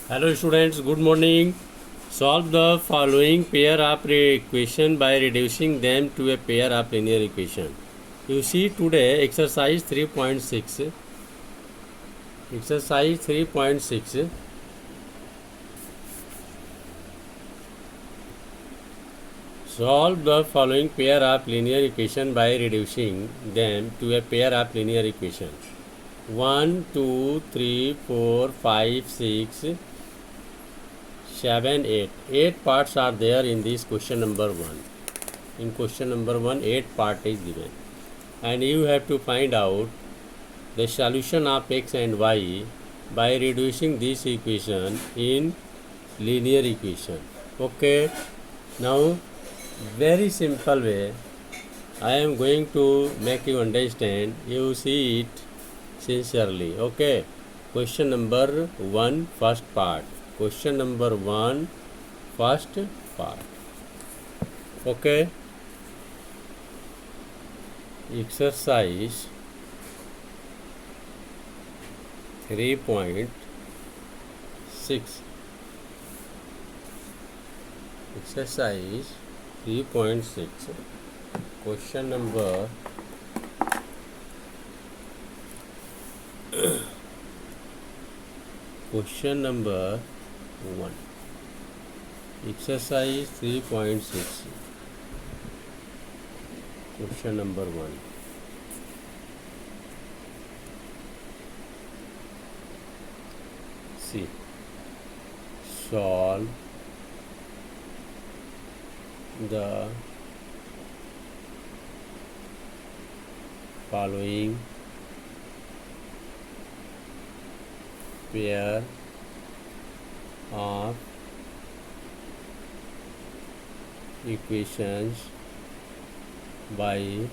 Hello students, good morning. Solve the following pair of equation by reducing them to a pair of linear equation. You see today exercise 3.6. Exercise 3.6. Solve the following pair of linear equation by reducing them to a pair of linear equation. 1, 2, 3, 4, 5, 6, 7, 8. 8 parts are there in this question number 1. In question number 1, 8 part is given. And you have to find out the solution of x and y by reducing this equation in linear equation. Okay. Now, very simple way, I am going to make you understand. You see it sincerely. Okay. Question number 1, first part. Question number 1, first part. Okay. Exercise 3.6. Exercise 3.6. Question number Question number 1. Exercise 3.6. Question number 1. See. Solve the following pair of equations by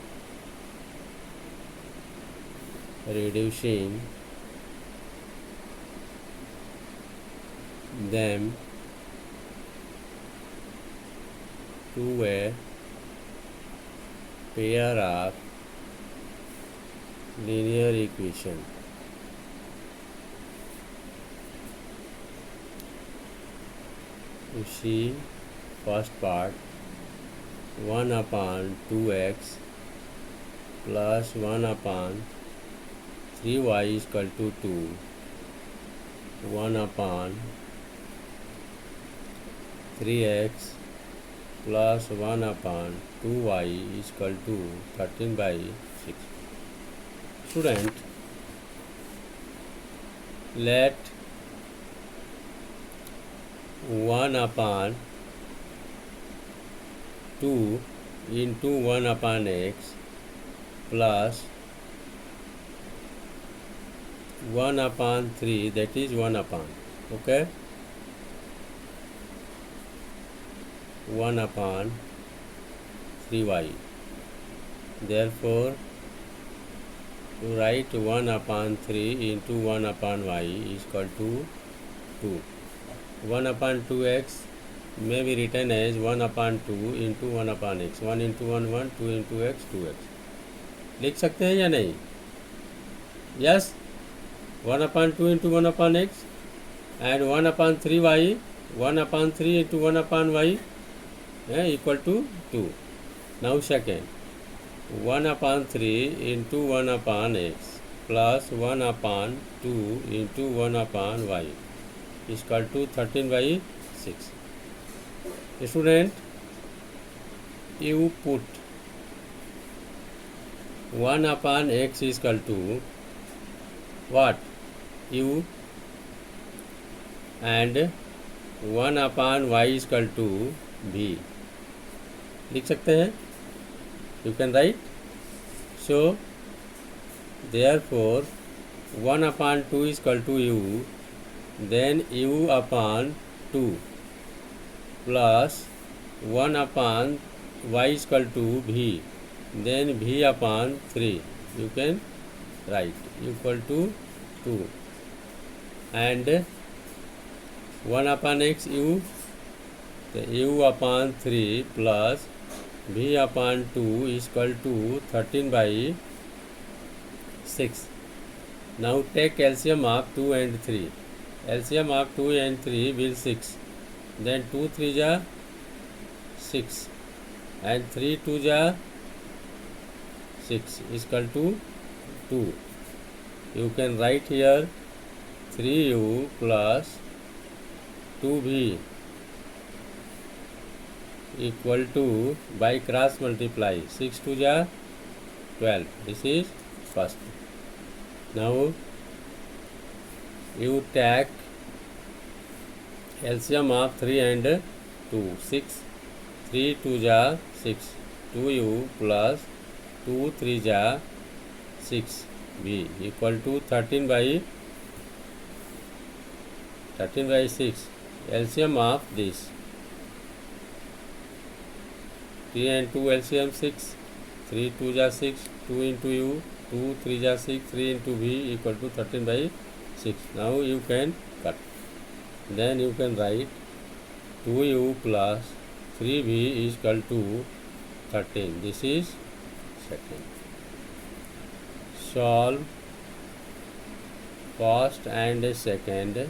reducing them to a pair of linear equation. You see, first part, 1 upon 2x plus 1 upon 3y is equal to 2. 1 upon 3x plus 1 upon 2y is equal to 13 by 6. Student, let 1 upon 2 into 1 upon x plus 1 upon 3, that is 1 upon, okay, 1 upon 3y. Therefore, to write 1 upon 3 into 1 upon y is equal to 2. 1 upon 2x may be written as 1 upon 2 into 1 upon x. 1 into 1 1, 2 into x 2x. लिख सकते हैं या नहीं? Yes. 1 upon 2 into 1 upon x and 1 upon 3y, 1 upon 3 into 1 upon y equal to 2. Now second, 1 upon 3 into 1 upon x plus 1 upon 2 into 1 upon y is equal to 13 by 6. Student, you put 1 upon x is equal to what? U, and 1 upon y is equal to v. लिख सकते हैं? You can write. So, therefore, 1 upon 2 is equal to u, then u upon 2 plus 1 upon y is equal to v, then v upon 3. You can write equal to 2, and 1 upon x u, the u upon 3 plus v upon 2 is equal to 13 by 6. Now take calcium of 2 and 3. LCM of 2 and 3 will 6. Then 2 3 ja 6 and 3 2 ja 6 is equal to 2. You can write here 3u plus 2v equal to, by cross multiply, 6 2 ja 12. This is first. Now you take LCM of 3 and 2. 6 3 2 ja 6, 2u plus 2 3 ja 6v equal to 13 by 6. LCM of this 3 and 2 LCM 6, 3 2 ja 6, 2 into u, 2 3 ja 6, 3 into v equal to 13 by 6. Now you can cut. Then you can write 2u plus 3v is equal to 13. This is second. Solve first and second.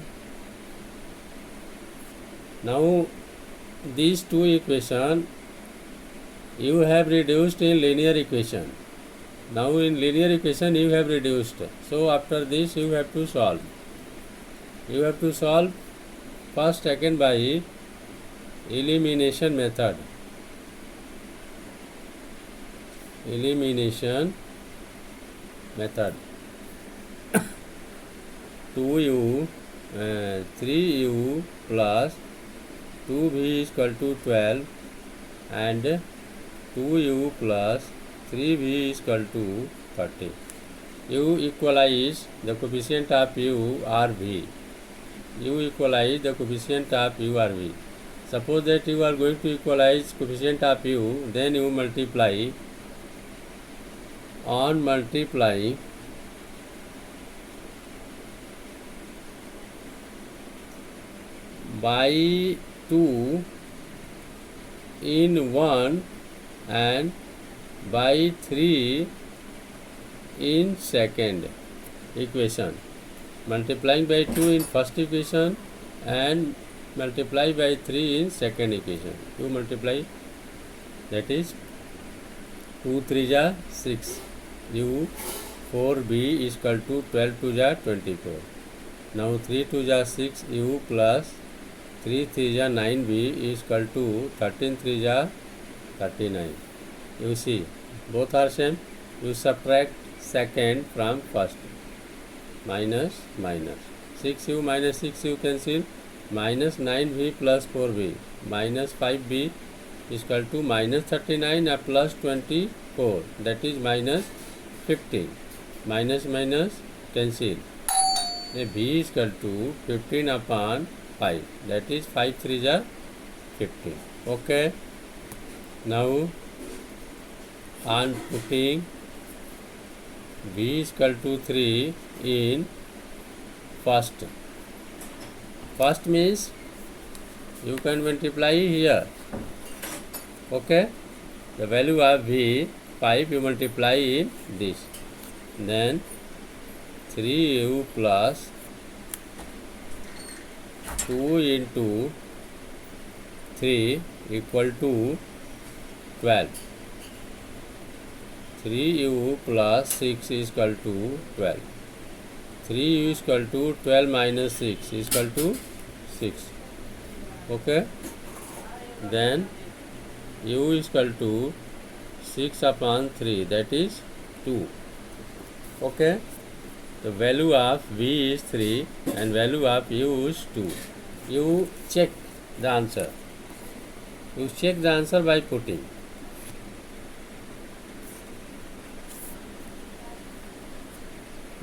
Now these two equations you have reduced in linear equation. Now in linear equation you have reduced. So after this you have to solve. You have to solve first taken by elimination method. Elimination method. 2u 3u plus 2v is equal to 12 and 2u plus 3v is equal to 30. You equalize the coefficient of u or v. You equalize the coefficient of u or v. Suppose that you are going to equalize coefficient of u, then you multiply. On multiply by 2 in 1 and by 3 in second equation. Multiplying by 2 in first equation and multiply by 3 in second equation. You multiply, that is 2 3 ja 6, u 4b is equal to 12 2 ja 24. Now 3 2 ja 6, u plus 3 3 ja 9b is equal to 13 3 ja 39. You see both are same. You subtract second from first. Minus minus 6u minus 6u cancel. Minus 9v plus 4v minus 5b is equal to minus 39 and plus 24, that is minus 15. Minus minus cancel. V is equal to 15 upon 5, that is 5 3 ja 15. Okay. Now on putting v is equal to 3 in first. First means you can multiply here. Okay. The value of v 5 you multiply in this. Then 3u plus 2 into 3 equal to 12. 3u plus 6 is equal to 12. 3u is equal to 12 minus 6 is equal to 6. Okay. Then u is equal to 6 upon 3, that is 2. Okay. The value of v is 3 and value of u is 2. You check the answer. You check the answer by putting.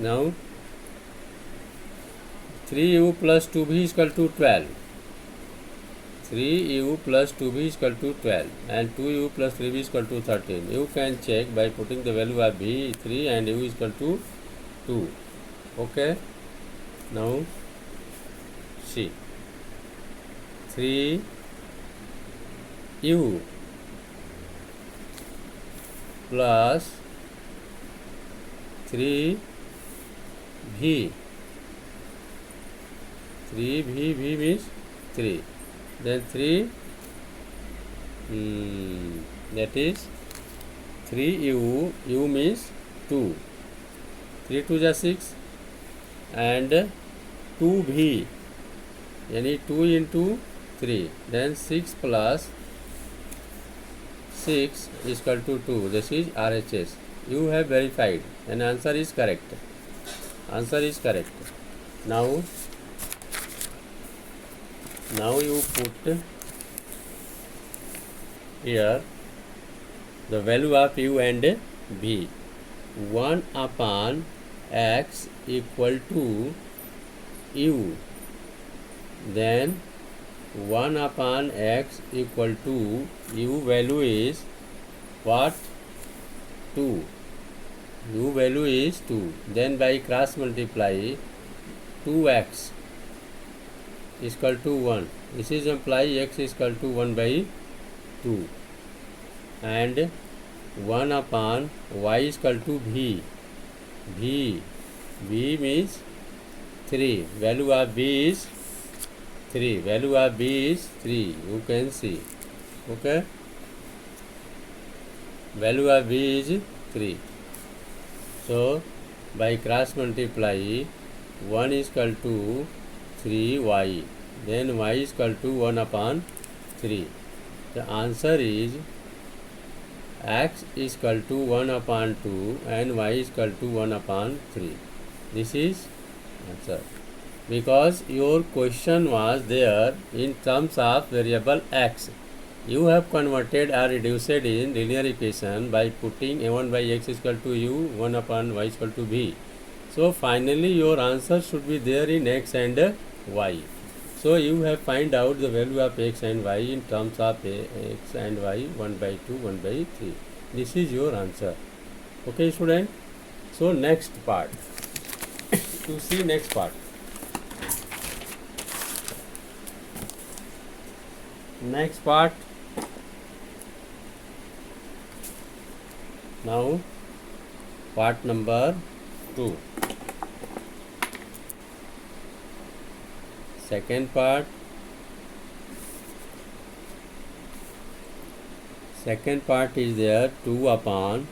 Now 3u plus 2v is equal to 12. 3u plus 2v is equal to 12 and 2u plus 3v is equal to 13. You can check by putting the value of v 3 and u is equal to 2. Okay. Now see 3u plus 3v 3v, v means 3. Then 3, that is 3u, u means 2. 3 2 जा 6 and 2v, यानी 2 into 3. Then 6 plus 6 is equal to 2. This is RHS. You have verified and answer is correct. Answer is correct. Now you put here the value of u and v. 1 upon x equal to u. Then 1 upon x equal to u value is what? 2. U value is 2. Then by cross multiply 2x is equal to 1. This is imply x is equal to 1 by 2. And 1 upon y is equal to v. V means 3. Value of v is 3. Value of v is 3. You can see. Okay. Value of v is 3. So by cross multiply 1 is equal to 3y. Then y is equal to 1 upon 3. The answer is x is equal to 1 upon 2 and y is equal to 1 upon 3. This is answer. Because your question was there in terms of variable x. You have converted or reduced in linear equation by putting a1 by x is equal to u, 1 upon y is equal to v. So finally your answer should be there in x and y. So you have find out the value of x and y in terms of x and y 1 by 2, 1 by 3. This is your answer. Okay, student. So next part. To see next part. Next part. Now part number 2. Second part. Second part is there 2 upon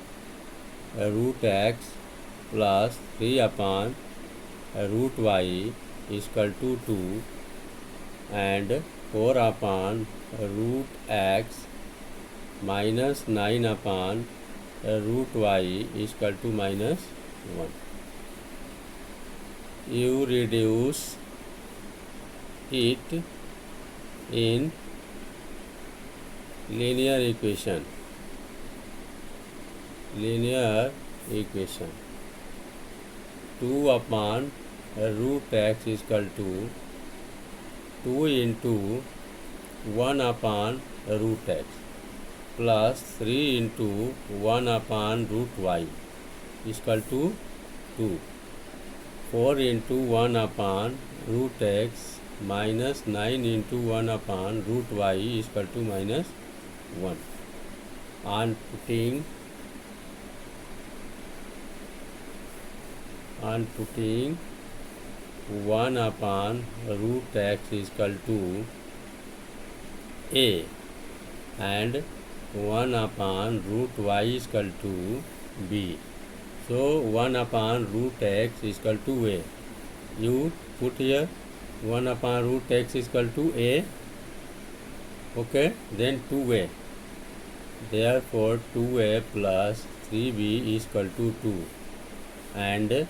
root x plus 3 upon root y is equal to 2 and 4 upon root x minus 9 upon root y is equal to minus 1. You reduce it in linear equation. 2 upon root x is equal to 2 into 1 upon root x plus 3 into 1 upon root y is equal to 2. 4 into 1 upon root x minus 9 into 1 upon root y is equal to minus 1. On putting 1 upon root x is equal to a and 1 upon root y is equal to b. So 1 upon root x is equal to a. You put here 1 upon root x is equal to a. Okay, then 2a. Therefore 2a plus 3b is equal to 2 and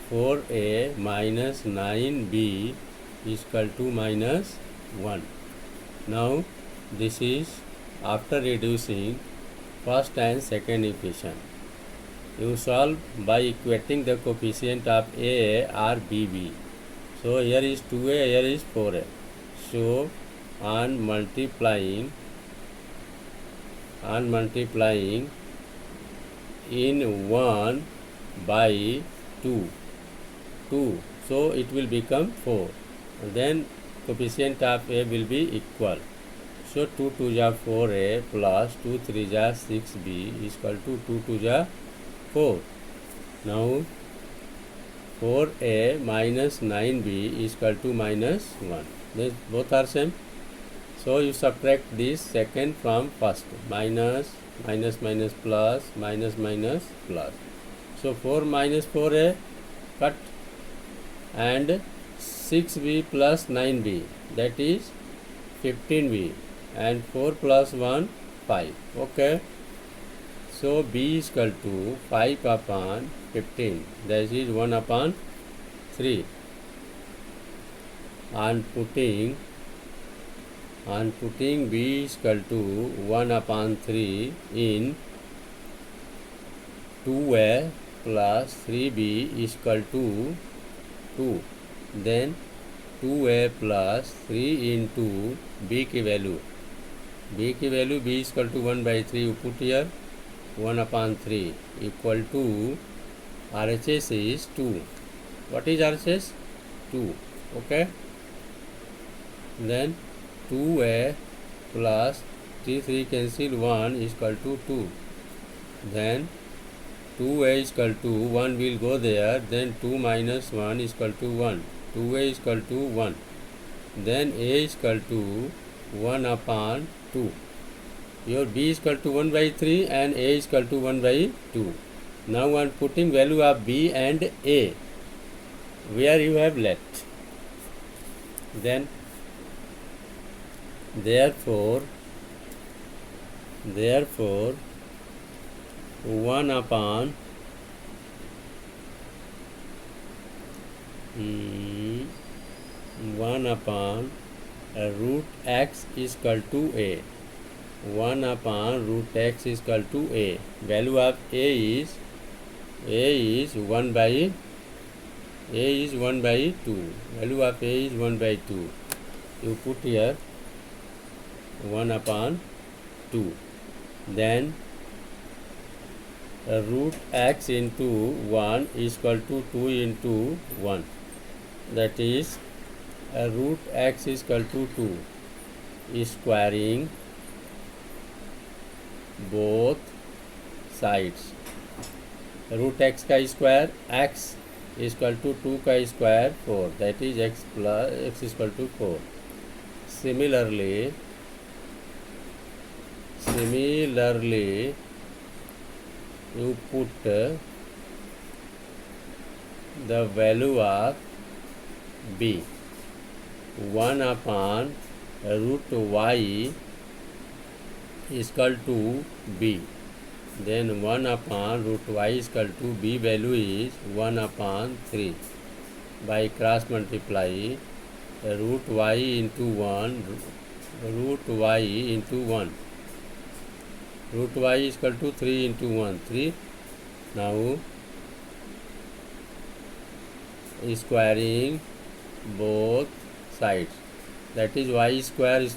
4a minus 9b is equal to minus 1. Now this is after reducing first and second equation. You solve by equating the coefficient of a or bb. So here is 2a, here is 4a. So on multiplying in 1 by 2, so it will become 4. And then coefficient of a will be equal. So 2 2 ja 4a plus 2 3 ja 6b is equal to 2 2 ja 4. Now 4a minus 9b is equal to minus 1. Then both are same. So you subtract this second from first. Minus, minus, minus, plus, minus, minus, plus. So 4 minus 4a cut, and 6b plus 9b, that is 15b, and 4 plus 1, 5. Okay. So b is equal to 5 upon 15, that is 1 upon 3. On putting b is equal to 1 upon 3 in 2a plus 3b is equal to 2. Then 2a plus 3 into b की value b is equal to 1 by 3. You put here 1 upon 3 equal to RHS is 2. What is RHS? 2. Okay. Then 2a plus 3 cancel 1 is equal to 2. Then 2a is equal to 1 will go there. Then 2 minus 1 is equal to 1. 2a is equal to 1. Then a is equal to 1 upon 2. Your b is equal to 1 by 3 and a is equal to 1 by 2. Now I am putting value of b and a where you have left. Then therefore 1 upon 1 upon root x is equal to a. 1 upon root x is equal to a. Value of a is 1 by 2. Value of a is 1 by 2. You put here 1 upon 2. Then root x into 1 is equal to 2 into 1. That is root x is equal to 2. Squaring both sides. Root x का square, x is equal to 2 का square 4. That is x is equal to 4. Similarly you put the value of b. 1 upon root y is equal to b. Then 1 upon root y is equal to b value is 1 upon 3. By cross multiply root y into 1, root y into 1. Root y is equal to 3 into 1, 3. Now squaring both sides. That is y square is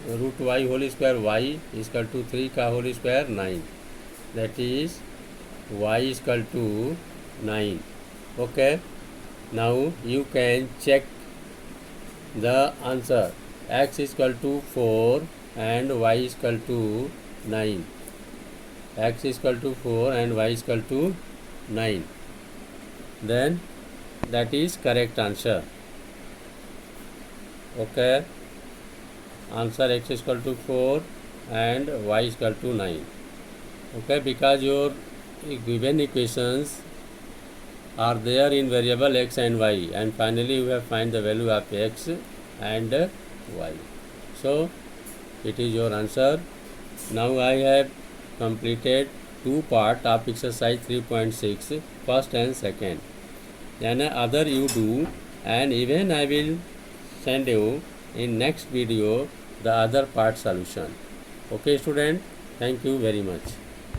root y whole square y is equal to 3 का whole square 9. That is y is equal to 9. Okay. Now you can check the answer. X is equal to 4 and y is equal to 9. X is equal to 4 and y is equal to 9. Then that is correct answer. Okay. Answer x is equal to 4 and y is equal to 9. Okay, because your given equations are there in variable x and y, and finally you have find the value of x and y. So it is your answer. Now I have completed 2 parts of exercise 3.6, first and second. Then other you do, and even I will send you in next video the other part solution. Okay student, thank you very much.